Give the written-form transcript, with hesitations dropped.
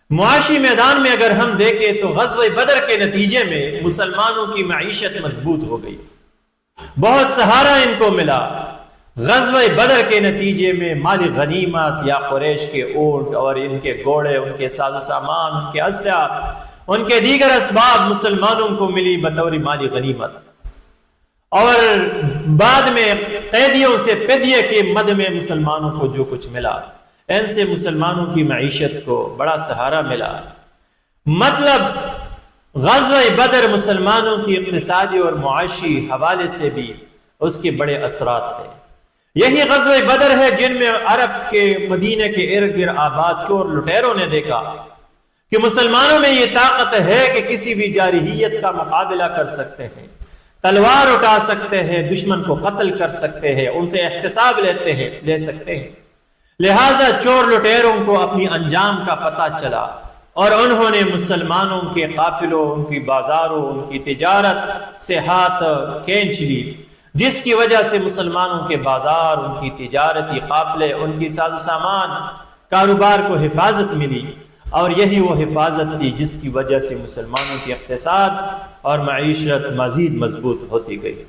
معاشی میدان میں اگر ہم دیکھیں تو غزوہ بدر کے نتیجے میں مسلمانوں کی معیشت مضبوط ہو گئی، بہت سہارا ان کو ملا۔ غزوہ بدر کے نتیجے میں مال غنیمت یا قریش کے اونٹ اور ان کے گھوڑے، ان کے ساز و سامان، ان کے اسلحہ، ان کے دیگر اسباب مسلمانوں کو ملی بطور مال غنیمت، اور بعد میں قیدیوں سے فدیے کے مد میں مسلمانوں کو جو کچھ ملا، ان سے مسلمانوں کی معیشت کو بڑا سہارا ملا۔ مطلب غزوہ بدر مسلمانوں کی اقتصادی اور معاشی حوالے سے بھی اس کے بڑے اثرات تھے۔ یہی غزوہ بدر ہے جن میں عرب کے مدینہ کے ارد گرد آباد چور لٹیروں نے دیکھا کہ مسلمانوں میں یہ طاقت ہے کہ کسی بھی جارحیت کا مقابلہ کر سکتے ہیں، تلوار اٹھا سکتے ہیں، دشمن کو قتل کر سکتے ہیں، ان سے احتساب لے سکتے ہیں۔ لہٰذا چور لٹیروں کو اپنی انجام کا پتہ چلا اور انہوں نے مسلمانوں کے قافلوں، ان کی بازاروں، ان کی تجارت سے ہاتھ کھینچ لی، جس کی وجہ سے مسلمانوں کے بازار، ان کی تجارتی قافلے، ان کی ساز و سامان، کاروبار کو حفاظت ملی، اور یہی وہ حفاظت تھی جس کی وجہ سے مسلمانوں کی اقتصاد اور معیشت مزید مضبوط ہوتی گئی۔